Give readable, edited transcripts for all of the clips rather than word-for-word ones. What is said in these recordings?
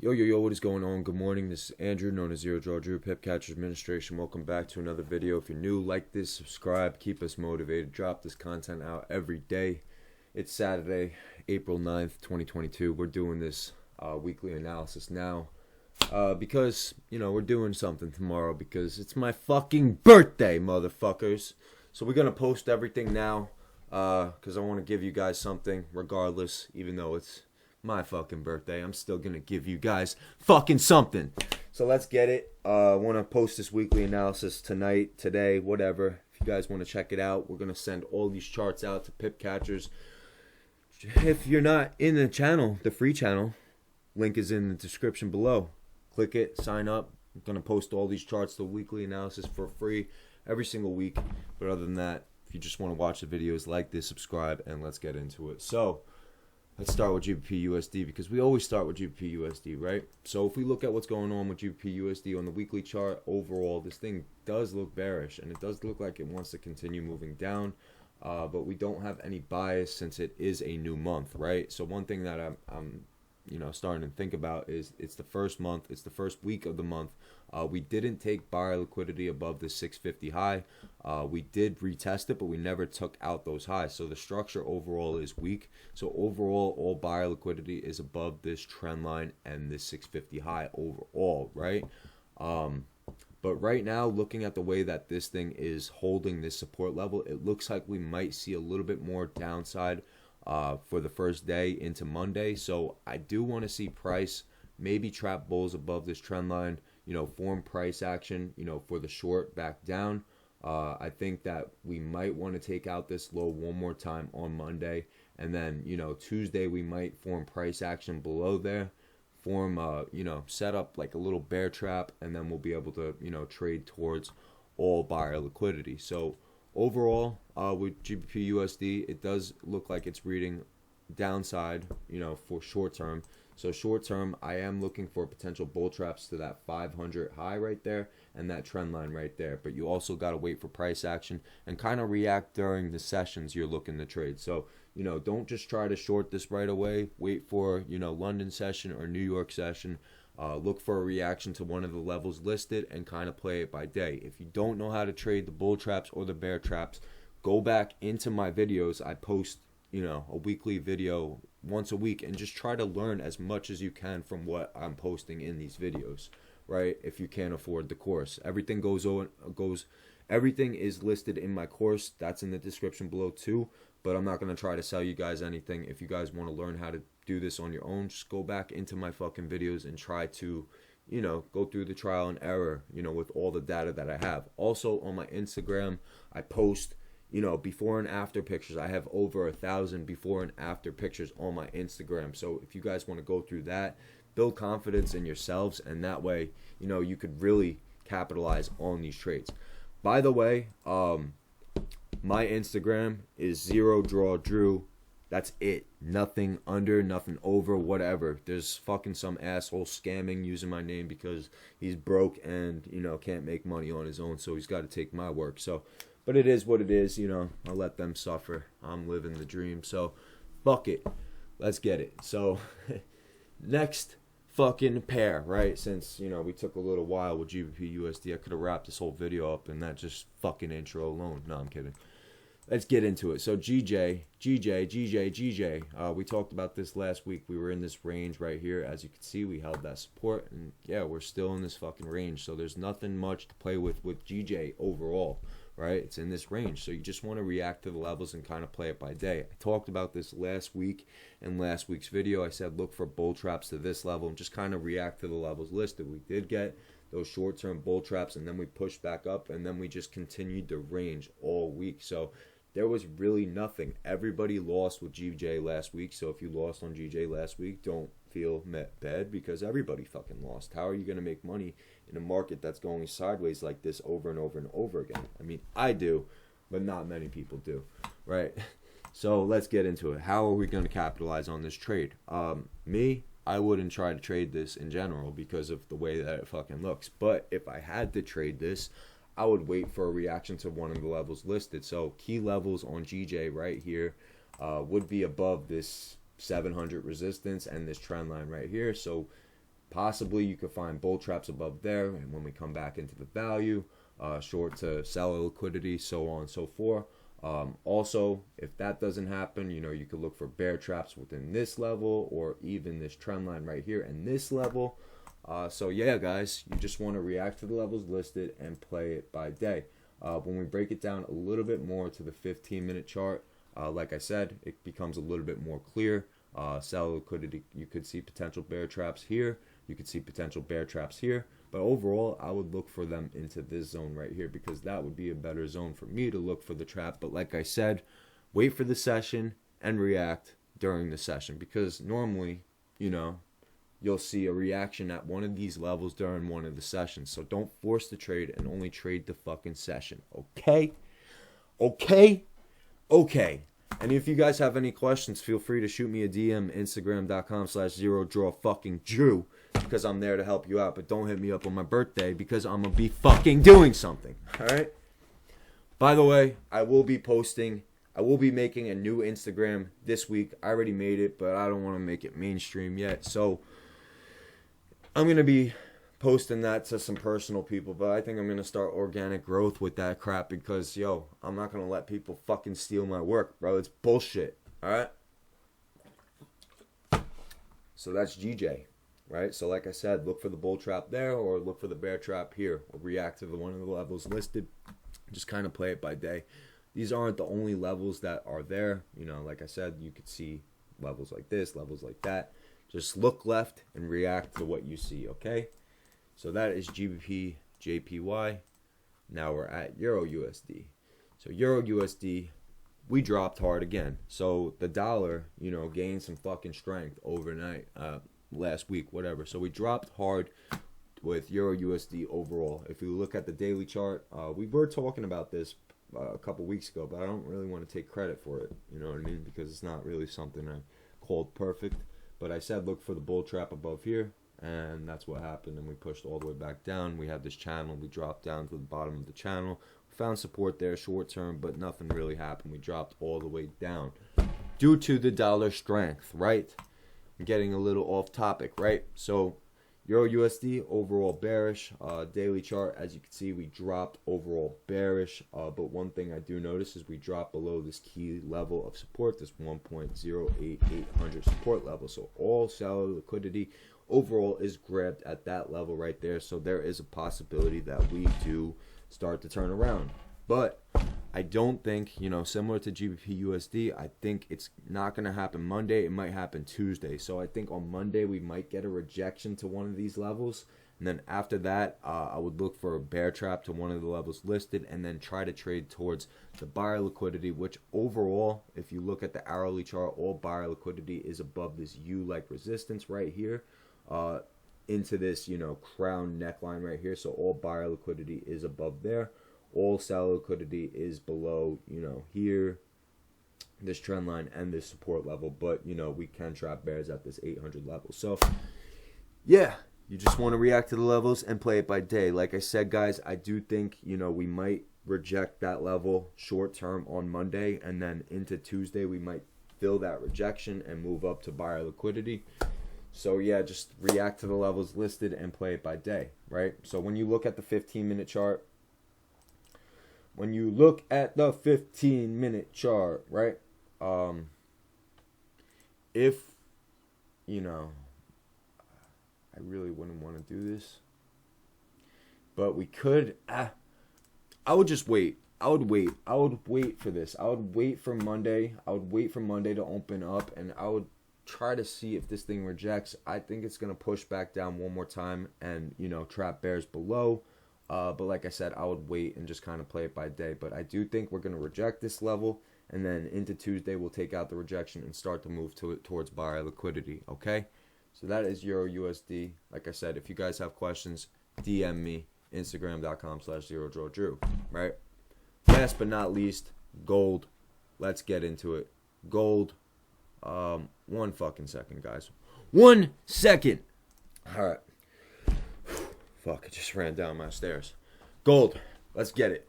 Yo, what is going on? Good morning. This is Andrew, known as Zerodrawdrew, Pep Catcher Administration. Welcome back to another video. If you're new, like this, subscribe, keep us motivated. Drop this content out every day. It's Saturday, April 9th, 2022. We're doing this weekly analysis now because, we're doing something tomorrow because it's my fucking birthday, motherfuckers. So we're going to post everything now because I want to give you guys something regardless, even though it's my fucking birthday. I'm still gonna give you guys fucking something. So let's get it. I want to post this weekly analysis tonight, today, whatever. If you guys want to check it out, we're gonna send all these charts out to pip catchers. If you're not in the channel, the free channel, link is in the description below. Click it, sign up. I'm gonna post all these charts, the weekly analysis, for free every single week. But other than that, if you just want to watch the videos, like this, subscribe, and let's get into it. So let's start with GBP/USD because we always start with GBP/USD, right? So if we look at what's going on with GBP/USD on the weekly chart, overall, this thing does look bearish, and it does look like it wants to continue moving down, but we don't have any bias since it is a new month, right? So one thing that I'm starting to think about is it's the first month, it's the first week of the month. We didn't take buyer liquidity above the 650 high. We did retest it, but we never took out those highs. So the structure overall is weak. So overall, all buyer liquidity is above this trend line and this 650 high overall, right? But right now, looking at the way that this thing is holding this support level, it looks like we might see a little bit more downside for the first day into Monday. So I do want to see price maybe trap bulls above this trend line, form price action, for the short back down. I think that we might want to take out this low one more time on Monday, and then Tuesday we might form price action below there, form set up like a little bear trap, and then we'll be able to trade towards all buyer liquidity. So overall, with GBP/USD, it does look like it's reading downside, for short term. So short term, I am looking for potential bull traps to that 500 high right there and that trend line right there. But you also got to wait for price action and kind of react during the sessions you're looking to trade. So, don't just try to short this right away. Wait for, London session or New York session. Look for a reaction to one of the levels listed and kind of play it by day. If you don't know how to trade the bull traps or the bear traps, go back into my videos. I post, a weekly video once a week, and just try to learn as much as you can from what I'm posting in these videos, right? If you can't afford the course, everything everything is listed in my course. That's in the description below too. But I'm not going to try to sell you guys anything. If you guys want to learn how to do this on your own, just go back into my fucking videos and try to, go through the trial and error, with all the data that I have. Also on my Instagram, I post, before and after pictures. I have over 1,000 before and after pictures on my Instagram. So if you guys want to go through that, build confidence in yourselves, and that way, you could really capitalize on these trades. By the way, my Instagram is Zerodrawdrew. That's it. Nothing under, nothing over, whatever. There's fucking some asshole scamming using my name because he's broke and, can't make money on his own, so he's got to take my work. So, but it is what it is, I'll let them suffer. I'm living the dream. So, fuck it. Let's get it. So, next fucking pair, right? Since, we took a little while with GBP/USD, I could have wrapped this whole video up in that just fucking intro alone. No, I'm kidding. Let's get into it. So GJ. We talked about this last week. We were in this range right here. As you can see, we held that support. And yeah, we're still in this fucking range. So there's nothing much to play with GJ overall, right? It's in this range. So you just want to react to the levels and kind of play it by day. I talked about this last week in last week's video. I said look for bull traps to this level and just kind of react to the levels listed. We did get those short-term bull traps, and then we pushed back up, and then we just continued to range all week. So there was really nothing. Everybody lost with GJ last week. So if you lost on GJ last week, don't feel bad because everybody fucking lost. How are you going to make money in a market that's going sideways like this over and over and over again? I mean, I do, but not many people do, right? So let's get into it. How are we going to capitalize on this trade? I wouldn't try to trade this in general because of the way that it fucking looks. But if I had to trade this, I would wait for a reaction to one of the levels listed. So key levels on GJ right here would be above this 700 resistance and this trend line right here. So Possibly you could find bull traps above there, and when we come back into the value, short to seller liquidity, so on and so forth. Also, if that doesn't happen, you could look for bear traps within this level, or even this trend line right here and this level. So yeah, guys, you just want to react to the levels listed and play it by day. When we break it down a little bit more to the 15-minute chart, like I said, it becomes a little bit more clear. Seller liquidity, you could see potential bear traps here. You could see potential bear traps here. But overall, I would look for them into this zone right here, because that would be a better zone for me to look for the trap. But like I said, wait for the session and react during the session, because normally, you'll see a reaction at one of these levels during one of the sessions. So don't force the trade and only trade the fucking session. Okay? Okay? Okay. And if you guys have any questions, feel free to shoot me a DM, Instagram.com/Zerodrawdrew, because I'm there to help you out. But don't hit me up on my birthday, because I'm going to be fucking doing something. Alright? By the way, I will be making a new Instagram this week. I already made it, but I don't want to make it mainstream yet. So I'm going to be posting that to some personal people, but I think I'm going to start organic growth with that crap, because, I'm not going to let people fucking steal my work, bro. It's bullshit, all right? So that's GJ, right? So like I said, look for the bull trap there, or look for the bear trap here, or react to one of the levels listed. Just kind of play it by day. These aren't the only levels that are there. Like I said, you could see levels like this, levels like that. Just look left and react to what you see, okay? So that is GBP JPY. Now we're at Euro USD. So Euro USD, we dropped hard again. So the dollar, gained some fucking strength overnight, last week, whatever. So we dropped hard with Euro USD overall. If you look at the daily chart, we were talking about this a couple weeks ago, but I don't really want to take credit for it. You know what I mean? Because it's not really something I called perfect. But I said look for the bull trap above here. And that's what happened, and we pushed all the way back down. We had this channel. We dropped down to the bottom of the channel. We found support there short term, but nothing really happened. We dropped all the way down due to the dollar strength, right? I'm getting a little off topic, right? So Euro USD overall bearish. Daily chart, as you can see, we dropped overall bearish. But one thing I do notice is we dropped below this key level of support, this 1.08800 support level. So all seller liquidity overall is grabbed at that level right there. So there is a possibility that we do start to turn around. But I don't think, similar to GBP USD, I think it's not going to happen Monday. It might happen Tuesday. So I think on Monday we might get a rejection to one of these levels. And then after that, I would look for a bear trap to one of the levels listed, and then try to trade towards the buyer liquidity, which overall, if you look at the hourly chart, all buyer liquidity is above this U-like resistance right here. Into this, crown neckline right here. So all buyer liquidity is above there. All seller liquidity is below, here, this trend line and this support level. But, we can trap bears at this 800 level. So, yeah, you just want to react to the levels and play it by day. Like I said, guys, I do think, we might reject that level short term on Monday. And then into Tuesday, we might fill that rejection and move up to buyer liquidity. So, yeah, just react to the levels listed and play it by day, right? So, when you look at the 15-minute chart, right, if, I really wouldn't want to do this, but we could, I would just wait. I would wait for this. I would wait for Monday. To open up, and I would try to see if this thing rejects. I think it's going to push back down one more time and, trap bears below. But like I said, I would wait and just kind of play it by day. But I do think we're going to reject this level. And then into Tuesday, we'll take out the rejection and start to move towards buyer liquidity. Okay? So that is Euro USD. Like I said, if you guys have questions, DM me. Instagram.com/Zerodrawdrew. Right? Last but not least, gold. Let's get into it. Gold. 1 fucking second, guys. 1 second. All right. Fuck, it just ran down my stairs. Gold. Let's get it.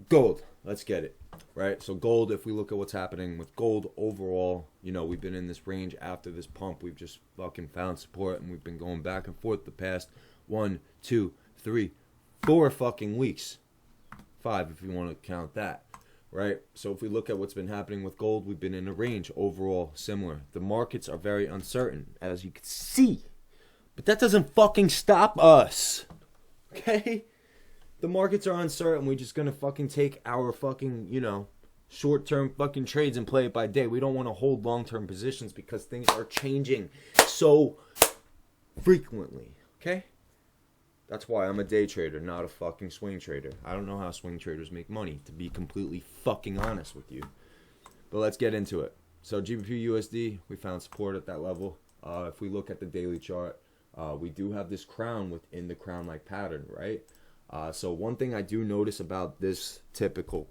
Gold. let's get it, right? So gold, if we look at what's happening with gold overall, we've been in this range after this pump. We've just fucking found support, and we've been going back and forth the past 1, 2, 3, 4 fucking weeks. 5 if you want to count that, right? So if we look at what's been happening with gold, we've been in a range overall similar. The markets are very uncertain, as you can see, but that doesn't fucking stop us, okay? The markets are uncertain. We're just gonna fucking take our fucking, short-term fucking trades and play it by day. We don't want to hold long-term positions because things are changing so frequently, okay? That's why I'm a day trader, not a fucking swing trader. I don't know how swing traders make money, to be completely fucking honest with you. But let's get into it. So GBP USD, we found support at that level. If we look at the daily chart, we do have this crown within the crown-like pattern, right? So one thing I do notice about this typical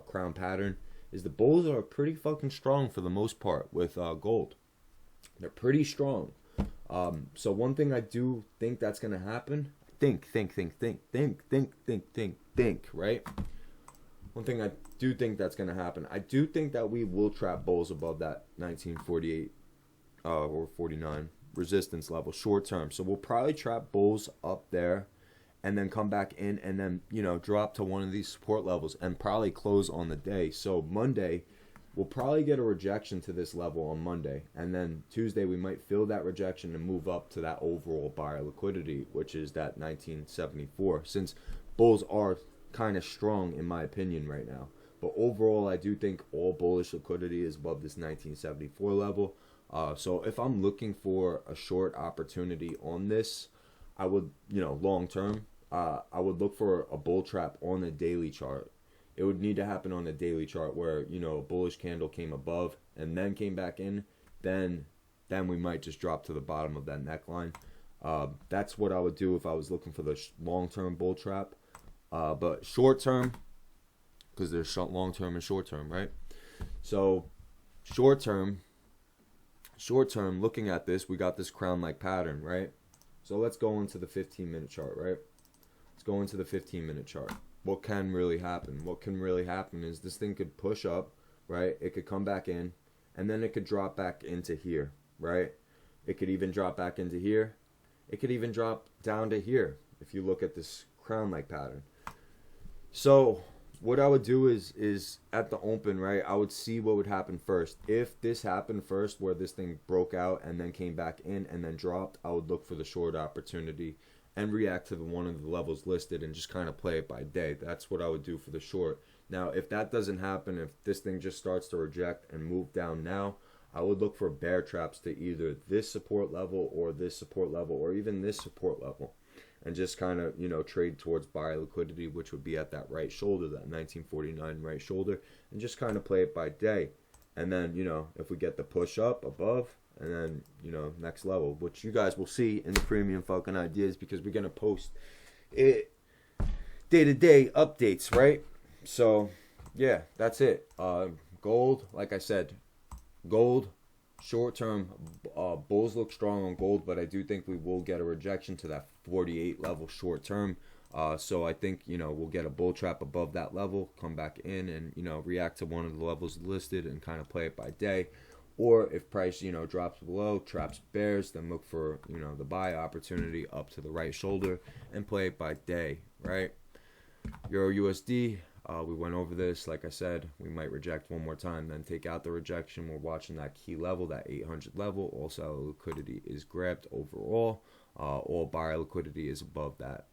crown pattern is the bulls are pretty fucking strong for the most part with gold. They're pretty strong. So one thing I do think that's going to happen, think, right? One thing I do think that's going to happen, I do think that we will trap bulls above that 1948 or 49 resistance level short term. So we'll probably trap bulls up there and then come back in and then, drop to one of these support levels and probably close on the day. So Monday, we'll probably get a rejection to this level on Monday. And then Tuesday, we might feel that rejection and move up to that overall buyer liquidity, which is that 1974. Since bulls are kind of strong, in my opinion, right now. But overall, I do think all bullish liquidity is above this 1974 level. So if I'm looking for a short opportunity on this, I would, long term, I would look for a bull trap on a daily chart. It would need to happen on the daily chart where, a bullish candle came above and then came back in. Then we might just drop to the bottom of that neckline. That's what I would do if I was looking for the long-term bull trap. But short-term, because there's long-term and short-term, right? So short-term, looking at this, we got this crown-like pattern, right? So let's go into the 15-minute chart, right? Let's go into the 15-minute chart. What can really happen? What can really happen is this thing could push up, right? It could come back in, and then it could drop back into here, right? It could even drop back into here. It could even drop down to here if you look at this crown-like pattern. So what I would do is at the open, right, I would see what would happen first. If this happened first where this thing broke out and then came back in and then dropped, I would look for the short opportunity and react to one of the levels listed and just kind of play it by day. That's what I would do for the short. Now, if that doesn't happen, if this thing just starts to reject and move down now, I would look for bear traps to either this support level or this support level or even this support level. And just kind of, trade towards buyer liquidity, which would be at that right shoulder, that 1949 right shoulder, and just kind of play it by day. And then, if we get the push up above, and then, next level, which you guys will see in the premium fucking ideas because we're going to post it day-to-day updates, right? So, yeah, that's it. Gold, like I said, gold. Short-term, bulls look strong on gold, but I do think we will get a rejection to that 48 level short-term. So I think, we'll get a bull trap above that level, come back in and, react to one of the levels listed and kind of play it by day. Or if price, drops below, traps bears, then look for, the buy opportunity up to the right shoulder and play it by day, right? Euro USD. We went over this. Like I said, we might reject one more time, then take out the rejection. We're watching that key level, that 800 level. Also, liquidity is grabbed overall. All buyer liquidity is above that,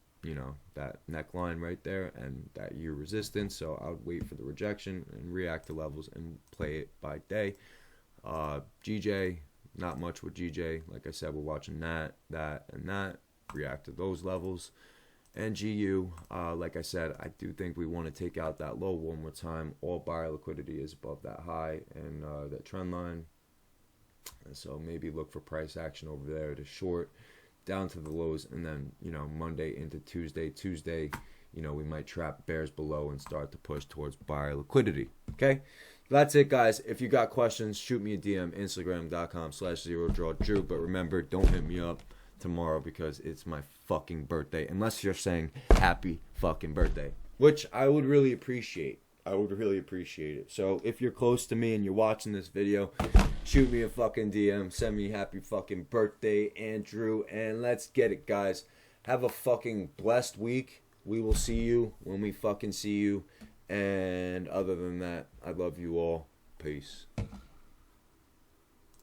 that neckline right there and that year resistance. So I would wait for the rejection and react to levels and play it by day. GJ, not much with GJ. Like I said, we're watching that, and that. React to those levels. And GU, like I said, I do think we want to take out that low one more time. All buyer liquidity is above that high and that trend line. And so maybe look for price action over there to short down to the lows. And then, Monday into Tuesday. Tuesday, we might trap bears below and start to push towards buyer liquidity. Okay? That's it, guys. If you got questions, shoot me a DM, Instagram.com/Zerodrawdrew. But remember, don't hit me up tomorrow because it's my fucking birthday, unless you're saying happy fucking birthday, which I would really appreciate. I would really appreciate it. So if you're close to me and you're watching this video, shoot me a fucking DM. Send me happy fucking birthday, Andrew. And let's get it, guys. Have a fucking blessed week. We will see you when we fucking see you. And other than that, I love you all. Peace.